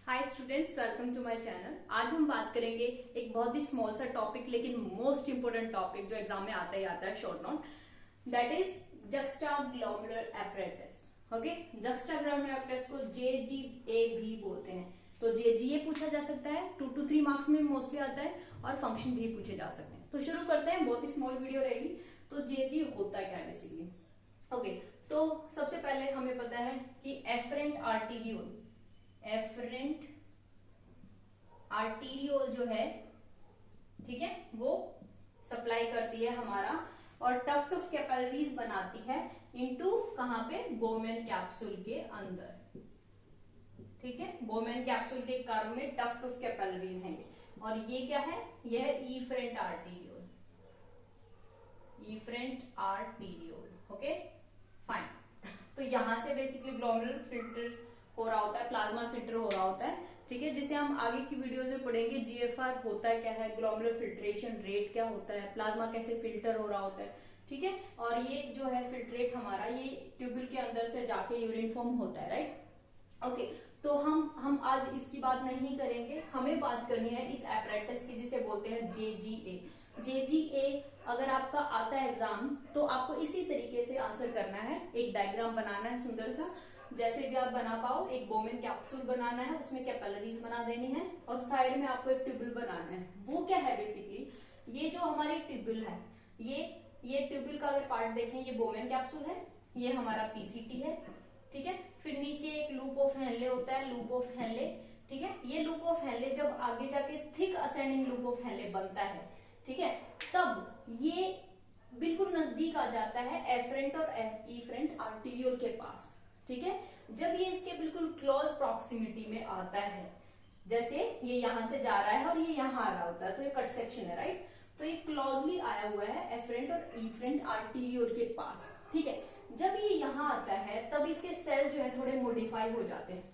Hi students, welcome to my channel. आज हम बात करेंगे एक बहुत ही स्मॉल सा टॉपिक, लेकिन मोस्ट इंपोर्टेंट टॉपिक जो एग्जाम में आता ही आता है, short note, that is juxtaglomerular apparatus. Okay, juxtaglomerular apparatus को JGA भी बोलते हैं। तो JGA पूछा जा सकता है, 2 to 3 मार्क्स में मोस्टली आता है, और फंक्शन भी पूछे जा सकते हैं। तो शुरू करते हैं, बहुत ही स्मॉल वीडियो रहेगी। तो JG होता क्या है बेसिकली। ओके, तो सबसे पहले हमें पता है कि एफरेंट आर्टीरियोल जो है, ठीक है, वो सप्लाई करती है हमारा और टफ्ट ऑफ कैपिलरीज बनाती है इनटू कहां पे, बोमेन कैप्सूल के अंदर। ठीक है, बोमेन कैप्सूल के कर्व में टफ्ट ऑफ कैपिलरीज हैं। और ये क्या है, यह है इफरेंट आर्टीरियोल। Okay fine. तो यहां से बेसिकली ग्लोमेरुलर फिल्टर हो रहा होता है, प्लाज्मा फिल्टर हो रहा होता है, ठीक है, जिसे हम आगे की वीडियोस में पढ़ेंगे। GFR होता है क्या है, ग्लोमेरुलर फिल्ट्रेशन रेट क्या होता है, प्लाज्मा कैसे फिल्टर हो रहा होता है, ठीक है। और ये जो है फिल्ट्रेट हमारा, ये ट्यूब्यूल के अंदर से जाके यूरिन फॉर्म होता है, राइट। ओके, तो हम आज इसकी बात नहीं करेंगे, हमें बात करनी है इस एपरेटस की जिसे बोलते हैं JGA। JGA अगर आपका आता है एग्जाम, तो आपको इसी तरीके से आंसर करना है। एक डायग्राम बनाना है सुंदर सा, जैसे भी आप बना पाओ। एक बोमेन कैप्सूल बनाना है, उसमें कैपिलरीज बना देनी है, और साइड में आपको एक ट्यूब्यूल बनाना है। वो क्या है बेसिकली, ये जो हमारी ट्यूब्यूल है, ये ट्यूब्यूल का अगर पार्ट देखें, ये बोमेन कैप्सूल है, ये हमारा PCT है, ठीक है। फिर नीचे एक लूप ऑफ हेनले होता है, लूप ऑफ हेनले, ठीक है। ये लूप ऑफ हेनले जब आगे जाके thick ascending loop of Henle बनता है, ठीक है, तब ये बिल्कुल नजदीक आ जाता है एफरेंट और इफरेंट आर्टीरियोल के पास, ठीक है। जब ये इसके बिल्कुल क्लोज प्रॉक्सिमिटी में आता है, जैसे ये यहां से जा रहा है और ये यहां आ रहा होता है, तो ये कट सेक्शन है, राइट। तो ये क्लोजली आया हुआ है एफरेंट और इफरेंट आर्टीरियोल के पास, ठीक है। जब ये यहां आता है, तब इसके सेल जो है थोड़े मॉडिफाई हो जाते हैं।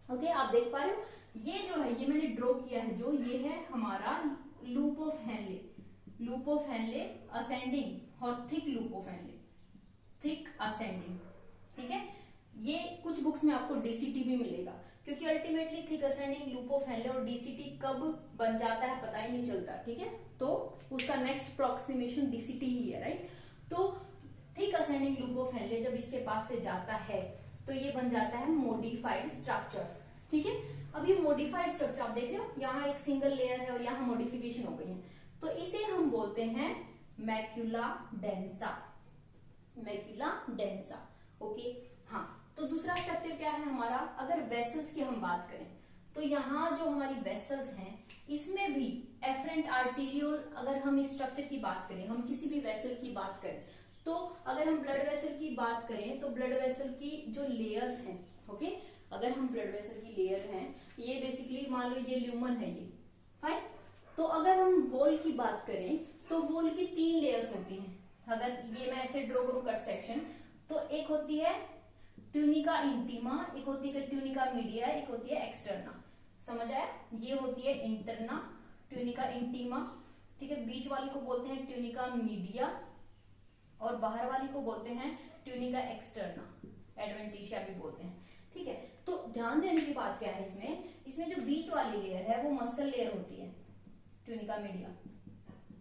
ओके, आप देख पा रहे हो, ये जो है, ये मैंने ड्रॉ किया है, जो ये है हमारा लूप ऑफ हेनले असेंडिंग और thick loop of Henle, thick ascending, ठीक है। ये कुछ बुक्स में आपको DCT भी मिलेगा, क्योंकि ultimately thick ascending loop of Henle और DCT कब बन जाता है पता ही नहीं चलता, ठीक है। तो उसका नेक्स्ट प्रोक्सीमेशन DCT ही है, राइट। तो thick ascending loop of Henle जब इसके पास से जाता है, तो ये बन जाता है मॉडिफाइड स्ट्रक्चर, ठीक है। अब ये मॉडिफाइड स्ट्रक्चर आप देख रहे हो, यहाँ एक सिंगल लेयर है और यहाँ मॉडिफिकेशन हो गई है, तो इसे हम बोलते हैं मैक्यूला डेंसा। ओके, हाँ। तो दूसरा स्ट्रक्चर क्या है हमारा, अगर वेसल्स की हम बात करें, तो यहाँ जो हमारी वेसल्स हैं, इसमें भी एफरेंट आर्टीरियोल, अगर हम इस स्ट्रक्चर की बात करें, हम किसी भी वेसल की बात करें, तो अगर हम ब्लड वेसल की बात करें, तो ब्लड वेसल की जो लेयर्स हैं, ओके, अगर हम ब्लड वेसल की लेयर हैं, ये बेसिकली मान लो ये ल्यूमन है, ये फाइन। तो अगर हम वॉल की बात करें, तो वॉल की 3 लेयर्स होती हैं। अगर ये मैं ऐसे ड्रॉ करूं कट सेक्शन, तो एक होती है ट्यूनिका इंटीमा, एक होती है ट्यूनिका मीडिया, एक होती है एक्सटर्ना। समझ आया, ये होती है इंटरना, ट्यूनिका इंटीमा, ठीक है। बीच वाली को बोलते हैं ट्यूनिका मीडिया, और बाहर वाली को बोलते हैं ट्यूनिका एक्सटर्ना, एडवेंटिशिया भी बोलते हैं, ठीक है। तो ध्यान देने की बात क्या है, इसमें जो बीच वाली लेयर है वो मसल लेयर होती है, ट्यूनिका मीडिया,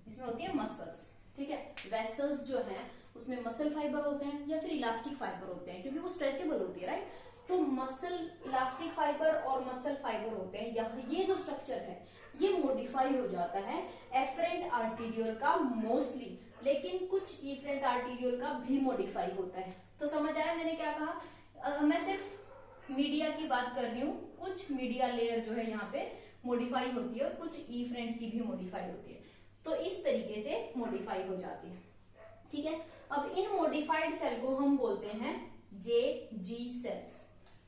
इसमें होती है मसल्स, ठीक है। वेसल्स जो है उसमें मसल फाइबर होते हैं या फिर इलास्टिक फाइबर होते हैं, क्योंकि वो स्ट्रेचेबल होती है, राइट। तो मसल, इलास्टिक फाइबर और मसल फाइबर होते हैं। यहाँ ये जो स्ट्रक्चर है ये मॉडिफाई हो जाता है एफरेंट आर्टीरियोल का मोस्टली, लेकिन कुछ इफरेंट आर्टीरियोल का भी मॉडिफाई होता है। तो समझ आया मैंने क्या कहा, मैं सिर्फ मीडिया की बात कर रही हूँ। कुछ मीडिया लेयर जो है यहाँ पे मॉडिफाई होती है और कुछ इफरेंट की भी मॉडिफाई होती है, तो इस तरीके से मॉडिफाई हो जाती है, ठीक है। अब इन मॉडिफाइड सेल को हम बोलते हैं JG सेल्स,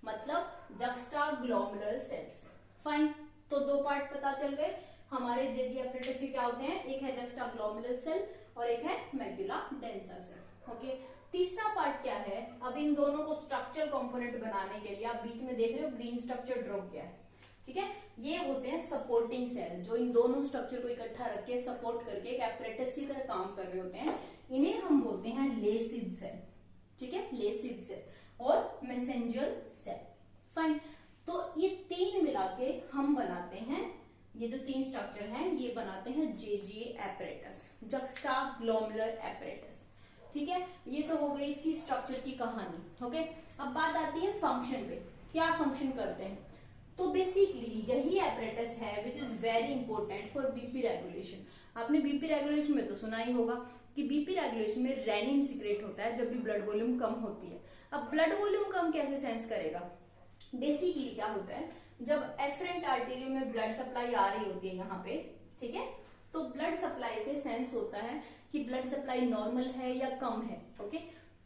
मतलब जक्स्टाग्लोमुलर सेल्स, फाइन। तो 2 पार्ट पता चल गए हमारे JG एपरेटस के, क्या होते हैं, एक है जक्स्टाग्लोमुलर सेल और एक है मैक्यूला डेंसा सेल। ओके, तीसरा पार्ट क्या है, अब इन दोनों को स्ट्रक्चर कंपोनेंट बनाने के लिए, आप बीच में देख रहे हो ग्रीन स्ट्रक्चर ड्रॉ किया है, ठीक है। ये होते हैं सपोर्टिंग सेल, जो इन दोनों स्ट्रक्चर को इकट्ठा रख के सपोर्ट करके एक एपरेटस की तरह काम कर रहे होते हैं। इन्हें हम बोलते हैं लेसिड सेल, ठीक है, लेसिड सेल और मैसेंजर सेल, फाइन। तो ये 3 मिला के हम बनाते हैं, ये जो 3 स्ट्रक्चर हैं ये बनाते हैं जेजीए एपरेटस, जक्स्टाग्लोमुलर एपरेटस। ठीक है, ये तो हो गई इसकी स्ट्रक्चर की कहानी। ओके, अब बात आती है फंक्शन पे, क्या फंक्शन करते हैं। तो बेसिकली यही एपरेटस है which is very important for BP regulation. आपने बीपी रेगुलेशन में तो सुना ही होगा कि बीपी रेगुलेशन में रेनिन सीक्रेट होता है जब भी ब्लड वॉल्यूम कम होती है। अब ब्लड वॉल्यूम कम कैसे सेंस करेगा, बेसिकली क्या होता है, जब एफरेंट आर्टेरियो में ब्लड सप्लाई आ रही होती है यहाँ पे, ठीक है, तो ब्लड सप्लाई से सेंस होता है कि ब्लड सप्लाई नॉर्मल है या कम है। ओके,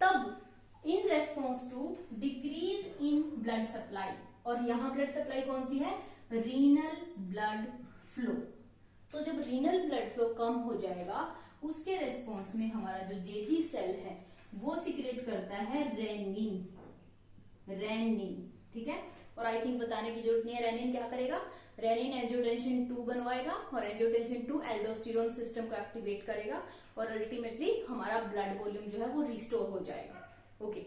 तब in response to decrease in blood supply, और यहां ब्लड सप्लाई कौन सी है, रीनल ब्लड फ्लो। तो जब रीनल ब्लड फ्लो कम हो जाएगा उसके रेस्पॉन्स में हमारा जो जेजी सेल है वो सिक्रेट करता है रेनिन। ठीक है, और आई थिंक बताने की जरूरत नहीं है, रेनिन क्या करेगा, रेनिन एंजियोटेंसिन 2 बनवाएगा और एंजियोटेंसिन 2 एल्डोस्टेरोन सिस्टम को एक्टिवेट करेगा और अल्टीमेटली हमारा ब्लड वॉल्यूम जो है वो रिस्टोर हो जाएगा। ओके,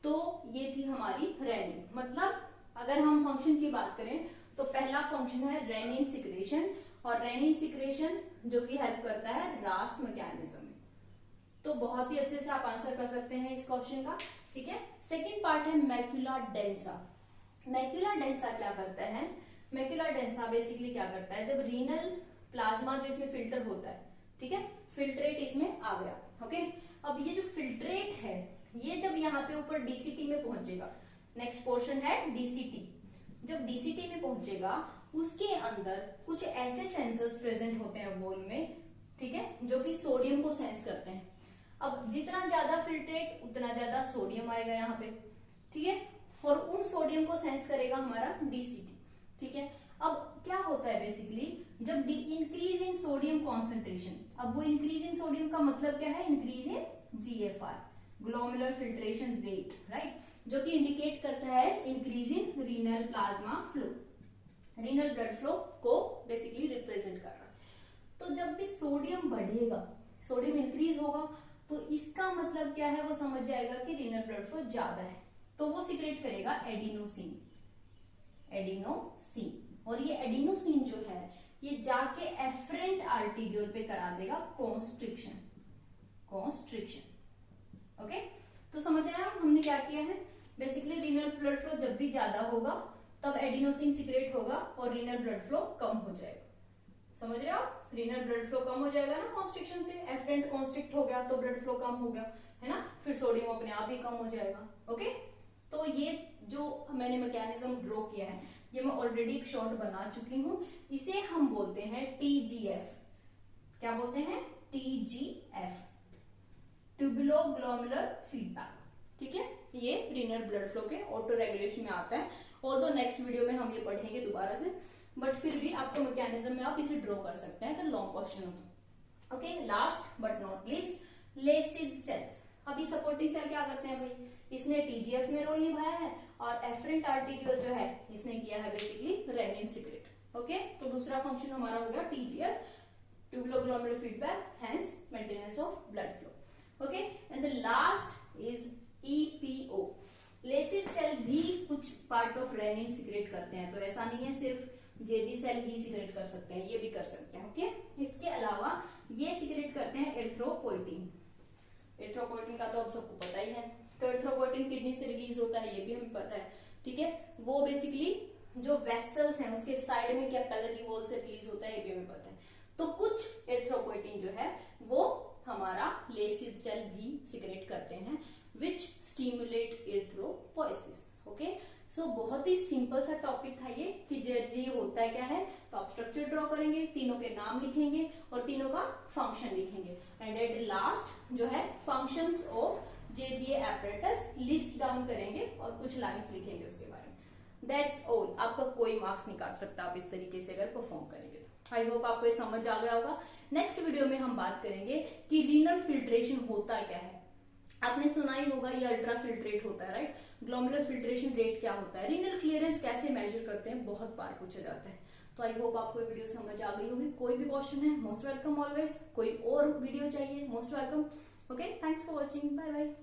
तो ये थी हमारी रेनिन। मतलब अगर हम फंक्शन की बात करें तो पहला फंक्शन है रेनिन सिक्रेशन, और रेनिन सिक्रेशन जो कि हेल्प करता है रास मैकेनिज्म में। तो बहुत ही अच्छे से आप आंसर कर सकते हैं इस क्वेश्चन का। ठीक है, सेकंड पार्ट है मैक्युला डेंसा। मैक्युला डेंसा क्या करता है, मैक्युला डेंसा बेसिकली क्या करता है, जब रीनल प्लाज्मा जो इसमें फिल्टर होता है, ठीक है, फिल्ट्रेट इसमें आ गया। ओके, अब ये जो फिल्ट्रेट है ये जब यहाँ पे ऊपर डीसीटी में पहुंचेगा, नेक्स्ट पोर्शन है डीसीटी, जब डीसीटी में पहुंचेगा उसके अंदर कुछ ऐसे सेंसर्स प्रेजेंट होते हैं वॉल में, ठीक है, जो कि सोडियम को सेंस करते हैं। अब जितना ज्यादा फिल्ट्रेट उतना ज्यादा सोडियम आएगा यहाँ पे, ठीक है, और उन सोडियम को सेंस करेगा हमारा डीसीटी। ठीक है, अब क्या होता है बेसिकली, जब इंक्रीज इन सोडियम कॉन्सेंट्रेशन, अब वो इंक्रीज इन सोडियम का मतलब क्या है, increase in GFR, glomerular filtration rate, right, जो कि इंडिकेट करता है increase in renal plasma flow, renal blood flow को बेसिकली रिप्रेजेंट कर रहा है। तो जब भी सोडियम बढ़ेगा, सोडियम इंक्रीज होगा, तो इसका मतलब क्या है वो समझ जाएगा कि रीनल ब्लड फ्लो ज्यादा है, तो वो सिक्रेट करेगा एडिनोसिन, और ये एडिनोसिन जो है ये जाके एफरेंट आर्टीरियोल पे करा देगा कॉन्स्ट्रिक्शन। ओके, तो समझ आया हमने क्या किया है, बेसिकली रीनल ब्लड फ्लो जब भी ज्यादा होगा तब एडिनोसिन सिक्रेट होगा और रीनल ब्लड फ्लो कम हो जाएगा। समझ रहे हो, रीनल ब्लड फ्लो कम हो जाएगा ना कॉन्स्ट्रिक्शन से, एफरेंट कॉन्स्ट्रिक्ट हो गया तो ब्लड फ्लो कम हो गया, है ना, फिर सोडियम अपने आप ही कम हो जाएगा। ओके, तो ये जो मैंने मैकेनिज्म ड्रॉ किया है ये मैं ऑलरेडी एक शॉर्ट बना चुकी हूं, इसे हम बोलते हैं टीजीएफ। क्या बोलते हैं, टीजीएफ, ट्यूबुलोग्लोमुलर फीडबैक। ठीक है, ये रीनल ब्लड फ्लो के ऑटो रेगुलेशन में आता है, और तो नेक्स्ट वीडियो में हम ये पढ़ेंगे दोबारा से, बट फिर भी आपको मैकेनिज्म में आप इसे ड्रॉ कर सकते हैं अगर लॉन्ग क्वेश्चन हो तो। Okay, last but not least, lacis cells. अभी सपोर्टिंग सेल क्या करते हैं भाई, इसने टीजीएफ में रोल निभाया है और एफरेंट आर्टीरियल जो है इसने किया है बेसिकली रेनिन सिक्रेट। ओके, तो दूसरा फंक्शन हमारा हो गया TGF, tubuloglomerular feedback, hence maintenance of blood flow. Okay, and the last is EPO. Lacis cell भी कुछ पार्ट ऑफ रेनिन सिक्रेट करते हैं, तो ऐसा नहीं है सिर्फ जेजी सेल ही सिक्रेट कर सकते हैं, ये भी कर सकते हैं। ओके, इसके अलावा ये सिक्रेट करते हैं एरिथ्रोपोइटिन। एरिथ्रोपोइटिन का तो अब सबको पता ही है, तो एरिथ्रोपोइटिन किडनी से रिलीज होता है, ये भी हमें पता है। ठीक है, वो बेसिकली जो वेसल्स हैं उसके साइड में कैपिलरी वॉल से रिलीज होता है, ये भी हमें पता है। तो कुछ एरिथ्रोपोइटिन जो है वो हमारा लेसिड सेल भी सिक्रेट करते हैं, विच स्टिमुलेट एरिथ्रोपोइसिस। ओके, सो बहुत ही सिंपल सा टॉपिक था ये कि जेजी होता है क्या है, तो आप स्ट्रक्चर ड्रॉ करेंगे, तीनों के नाम लिखेंगे और तीनों का फंक्शन लिखेंगे, एंड एट लास्ट जो है functions of JGA apparatus list down करेंगे और कुछ लाइंस लिखेंगे उसके बारे में। दैट्स ऑल, आपका कोई मार्क्स नहीं काट सकता आप इस तरीके से अगर परफॉर्म करेंगे तो। आई होप आपको ये समझ आ गया होगा। नेक्स्ट वीडियो में हम बात करेंगे कि रीनल फिल्ट्रेशन होता क्या है। आपने सुना ही होगा ये अल्ट्रा फिल्ट्रेट होता है, राइट, ग्लोमेरुलर फिल्ट्रेशन रेट क्या होता है, रीनल क्लियरेंस कैसे मेजर करते हैं, बहुत बार पूछा जाता है। तो आई होप आपको ये वीडियो समझ आ गई होगी। कोई भी क्वेश्चन है मोस्ट वेलकम ऑलवेज, कोई और वीडियो चाहिए most welcome. Okay, thanks for watching, bye bye.